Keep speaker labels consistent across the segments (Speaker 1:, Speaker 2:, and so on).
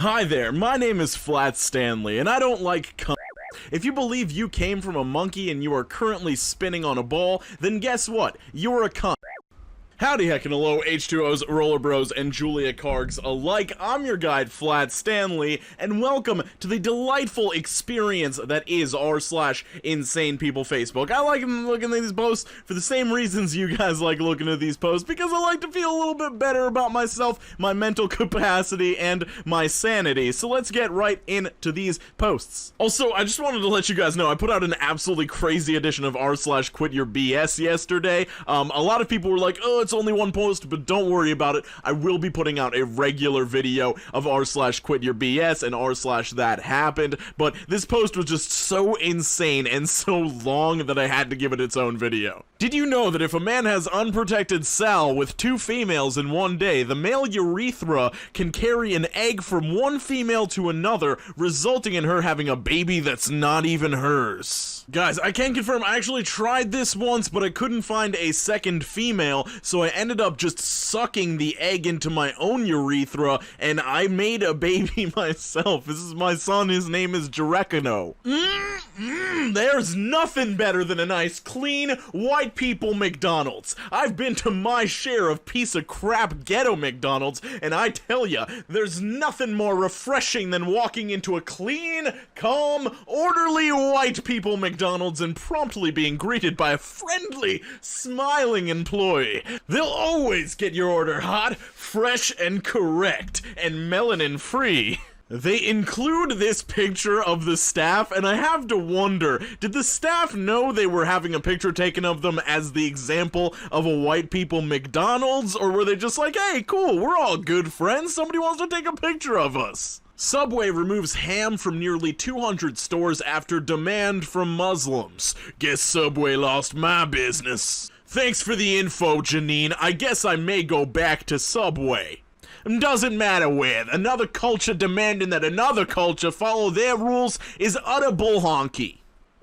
Speaker 1: Hi there, my name is Flat Stanley, and I don't like cunt. If you believe you came from a monkey and you are currently spinning on a ball, then guess what? You're a cunt. Howdy heck and hello, H2Os, Roller Bros, and Julia Cargs alike. I'm your guide, Flat Stanley, and welcome to the delightful experience that is r/insane people Facebook. I like looking at these posts for the same reasons you guys like looking at these posts, because I like to feel a little bit better about myself, my mental capacity, and my sanity. So let's get right into these posts. Also, I just wanted to let you guys know, I put out an absolutely crazy edition of r/quitYourBS yesterday. A lot of people were like, oh, it's only one post, but don't worry about it. I will be putting out a regular video of r/quitYourBS and r/that happened, but this post was just so insane and so long that I had to give it its own video. Did you know that if a man has unprotected Sal with 2 females in one day, the male urethra can carry an egg from one female to another, resulting in her having a baby that's not even hers? Guys, I can confirm I actually tried this once, but I couldn't find a second female, so I ended up just sucking the egg into my own urethra, and I made a baby myself. This is my son, his name is Jarekano. There's nothing better than a nice, clean, white people McDonald's. I've been to my share of piece of crap ghetto McDonald's, and I tell ya, there's nothing more refreshing than walking into a clean, calm, orderly white people McDonald's and promptly being greeted by a friendly, smiling employee. They'll always get your order hot, fresh, and correct, and melanin-free. They include this picture of the staff, and I have to wonder, did the staff know they were having a picture taken of them as the example of a white people McDonald's, or were they just like, hey, cool, we're all good friends, somebody wants to take a picture of us? Subway removes ham from nearly 200 stores after demand from Muslims. Guess Subway lost my business. Thanks for the info, Janine. I guess I may go back to Subway. Doesn't matter where. Another culture demanding that another culture follow their rules is utter bull honky.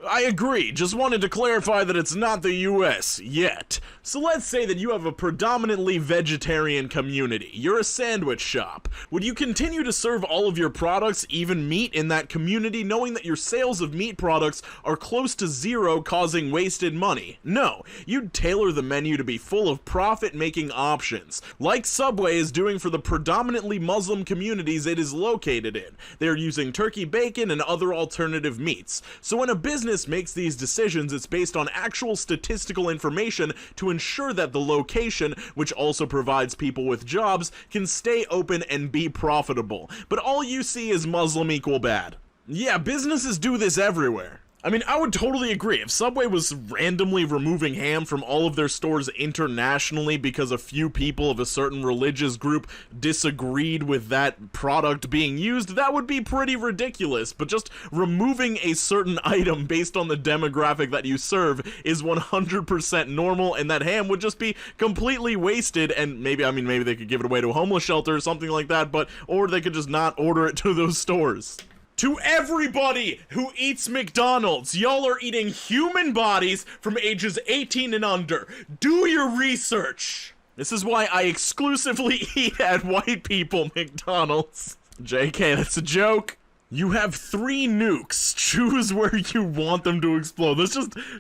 Speaker 1: I agree, just wanted to clarify that it's not the US, yet. So let's say that you have a predominantly vegetarian community. You're a sandwich shop. Would you continue to serve all of your products, even meat, in that community, knowing that your sales of meat products are close to zero, causing wasted money? No, you'd tailor the menu to be full of profit-making options, like Subway is doing for the predominantly Muslim communities it is located in. They're using turkey bacon and other alternative meats. So when a business makes these decisions, it's based on actual statistical information to ensure that the location, which also provides people with jobs, can stay open and be profitable. But all you see is Muslim equal bad. Yeah, businesses do this everywhere. I mean, I would totally agree. If Subway was randomly removing ham from all of their stores internationally because a few people of a certain religious group disagreed with that product being used, that would be pretty ridiculous. But just removing a certain item based on the demographic that you serve is 100% normal, and that ham would just be completely wasted, and maybe they could give it away to a homeless shelter or something like that, or they could just not order it to those stores. To everybody who eats McDonald's, y'all are eating human bodies from ages 18 and under. Do your research. This is why I exclusively eat at white people McDonald's. JK, that's a joke. You have 3 nukes. Choose where you want them to explode.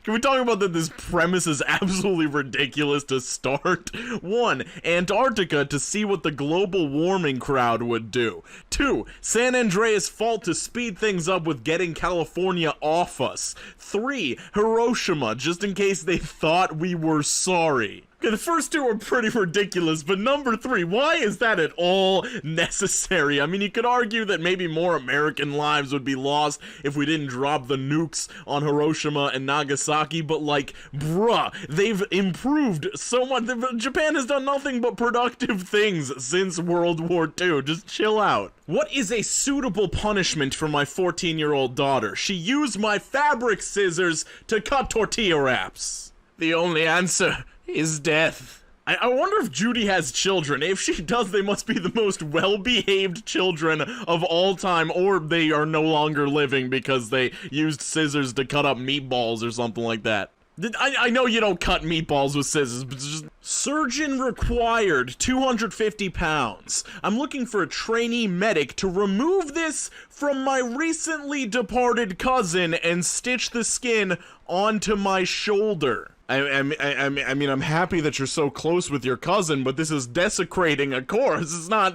Speaker 1: Can we talk about that this premise is absolutely ridiculous to start? 1, Antarctica to see what the global warming crowd would do. 2, San Andreas Fault to speed things up with getting California off us. 3, Hiroshima, just in case they thought we were sorry. Okay, the first 2 are pretty ridiculous, but number 3, why is that at all necessary? I mean, you could argue that maybe more American lives would be lost if we didn't drop the nukes on Hiroshima and Nagasaki, but like, bruh, they've improved so much. Japan has done nothing but productive things since World War II. Just chill out. What is a suitable punishment for my 14-year-old daughter? She used my fabric scissors to cut tortilla wraps. The only answer is death. I wonder if Judy has children. If she does, they must be the most well-behaved children of all time, or they are no longer living because they used scissors to cut up meatballs or something like that. I know you don't cut meatballs with scissors, but just... Surgeon required, 250 pounds. I'm looking for a trainee medic to remove this from my recently departed cousin and stitch the skin onto my shoulder. I mean, I'm happy that you're so close with your cousin, but this is desecrating a corpse. It's not...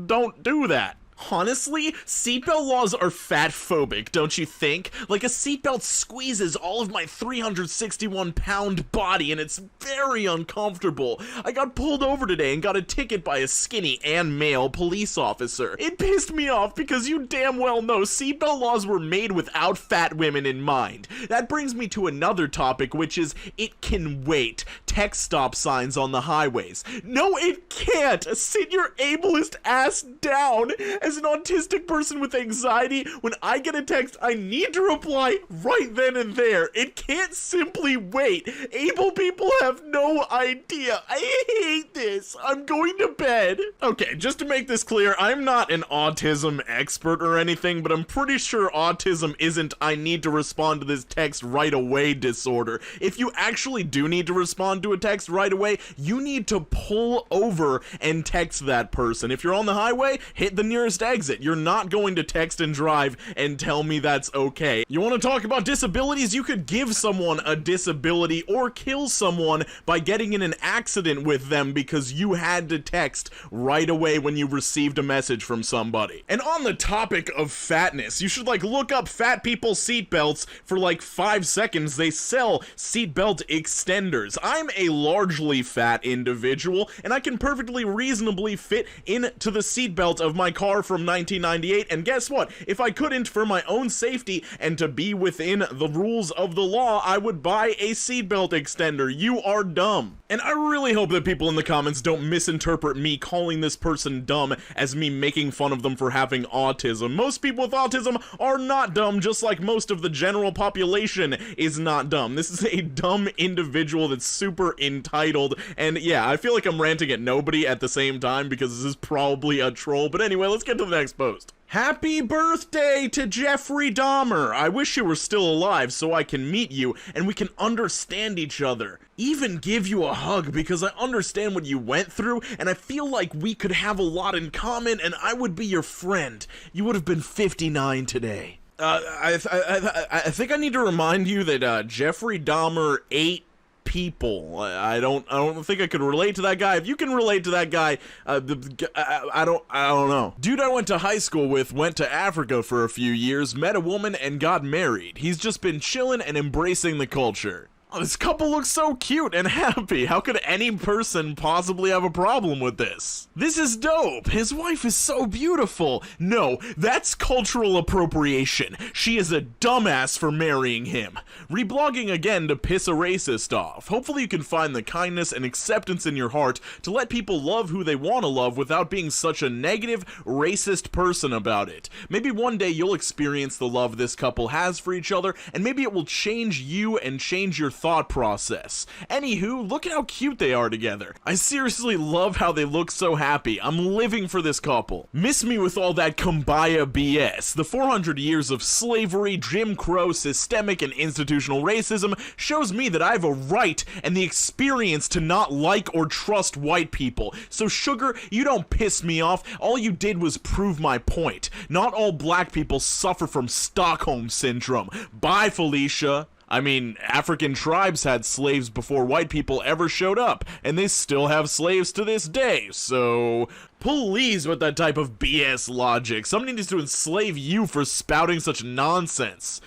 Speaker 1: Don't do that. Honestly, seatbelt laws are fat-phobic, don't you think? Like, a seatbelt squeezes all of my 361-pound body, and it's very uncomfortable. I got pulled over today and got a ticket by a skinny and male police officer. It pissed me off because you damn well know seatbelt laws were made without fat women in mind. That brings me to another topic, which is, it can wait. Text stop signs on the highways. No, it can't! Sit your ableist ass down! As an autistic person with anxiety, when I get a text, I need to reply right then and there. It can't simply wait. Able people have no idea. I hate this. I'm going to bed. Okay, just to make this clear, I'm not an autism expert or anything, but I'm pretty sure autism isn't I need to respond to this text right away disorder. If you actually do need to respond to a text right away, you need to pull over and text that person. If you're on the highway, hit the nearest exit. You're not going to text and drive and tell me that's okay. You want to talk about disabilities? You could give someone a disability or kill someone by getting in an accident with them because you had to text right away when you received a message from somebody. And on the topic of fatness, you should look up fat people seatbelts for 5 seconds. They sell seatbelt extenders. I'm a largely fat individual and I can perfectly reasonably fit into the seatbelt of my car from 1998, and guess what? If I couldn't, for my own safety and to be within the rules of the law, I would buy a seatbelt extender. You are dumb. And I really hope that people in the comments don't misinterpret me calling this person dumb as me making fun of them for having autism. Most people with autism are not dumb, just like most of the general population is not dumb. This is a dumb individual that's super entitled, and yeah, I feel like I'm ranting at nobody at the same time because this is probably a troll, but anyway, let's get to the next post. Happy birthday to Jeffrey Dahmer. I wish you were still alive so I can meet you and we can understand each other. Even give you a hug because I understand what you went through and I feel like we could have a lot in common and I would be your friend. You would have been 59 today. I think I need to remind you that Jeffrey Dahmer ate people. I don't think I could relate to that guy. If you can relate to that guy, I don't know. Dude I went to high school with went to Africa for a few years, met a woman, and got married. He's just been chilling and embracing the culture. Oh, this couple looks so cute and happy. How could any person possibly have a problem with this? This is dope. His wife is so beautiful. No, that's cultural appropriation. She is a dumbass for marrying him. Reblogging again to piss a racist off. Hopefully you can find the kindness and acceptance in your heart to let people love who they want to love without being such a negative, racist person about it. Maybe one day you'll experience the love this couple has for each other, and maybe it will change you and change your thought process. Anywho, look at how cute they are together. I seriously love how they look so happy. I'm living for this couple. Miss me with all that kumbaya BS. The 400 years of slavery, Jim Crow, systemic and institutional racism shows me that I have a right and the experience to not like or trust white people. So sugar, you don't piss me off. All you did was prove my point. Not all black people suffer from Stockholm Syndrome. Bye, Felicia. I mean, African tribes had slaves before white people ever showed up, and they still have slaves to this day, so please with that type of BS logic. Somebody needs to enslave you for spouting such nonsense.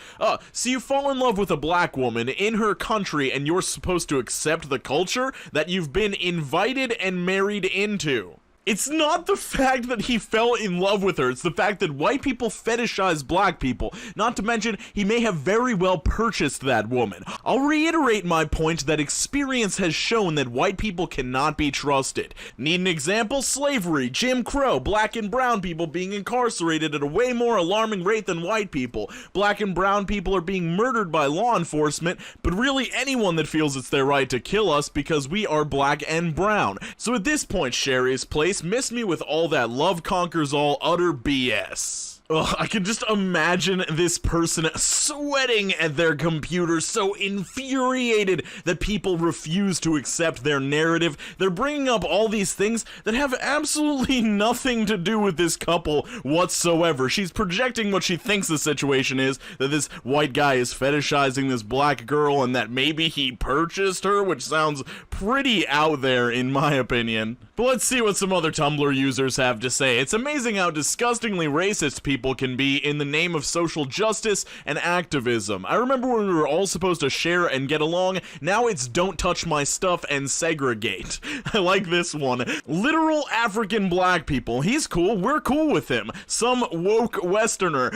Speaker 1: So you fall in love with a black woman in her country, and you're supposed to accept the culture that you've been invited and married into. It's not the fact that he fell in love with her, it's the fact that white people fetishize black people. Not to mention, he may have very well purchased that woman. I'll reiterate my point that experience has shown that white people cannot be trusted. Need an example? Slavery, Jim Crow, black and brown people being incarcerated at a way more alarming rate than white people. Black and brown people are being murdered by law enforcement, but really anyone that feels it's their right to kill us because we are black and brown. So at this point, Sherry's place, miss me with all that love conquers all utter BS. Ugh, I can just imagine this person sweating at their computer, so infuriated that people refuse to accept their narrative. They're bringing up all these things that have absolutely nothing to do with this couple whatsoever. She's projecting what she thinks the situation is, that this white guy is fetishizing this black girl and that maybe he purchased her, which sounds pretty out there in my opinion. But let's see what some other Tumblr users have to say. It's amazing how disgustingly racist people can be in the name of social justice and activism. I remember when we were all supposed to share and get along. Now it's don't touch my stuff and segregate. I like this one. Literal African black people. He's cool. We're cool with him. Some woke Westerner.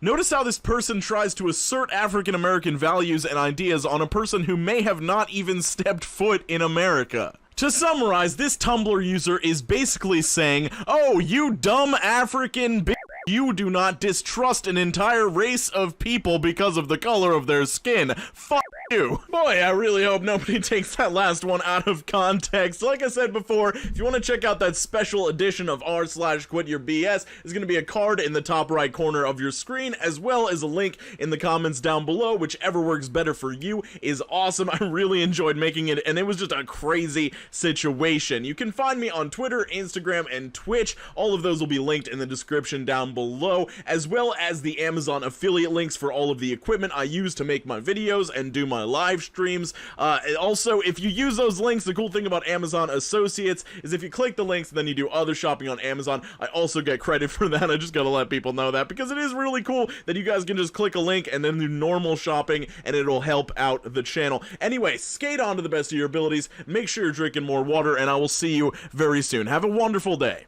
Speaker 1: Notice how this person tries to assert African American values and ideas on a person who may have not even stepped foot in America. To summarize, this Tumblr user is basically saying, oh, you dumb African bitch, you do not distrust an entire race of people because of the color of their skin. Fuck you. Boy, I really hope nobody takes that last one out of context. Like I said before, if you want to check out that special edition of r/QuitYourBS, there's going to be a card in the top right corner of your screen, as well as a link in the comments down below. Whichever works better for you is awesome. I really enjoyed making it, and it was just a crazy situation. You can find me on Twitter, Instagram, and Twitch. All of those will be linked in the description down below, as well as the Amazon affiliate links for all of the equipment I use to make my videos and do my live streams. Also, if you use those links, the cool thing about Amazon Associates is if you click the links and then you do other shopping on Amazon, I also get credit for that. I just gotta let people know that, because it is really cool that you guys can just click a link and then do normal shopping, and it'll help out the channel. Anyway, skate on to the best of your abilities, make sure you're drinking more water, and I will see you very soon. Have a wonderful day.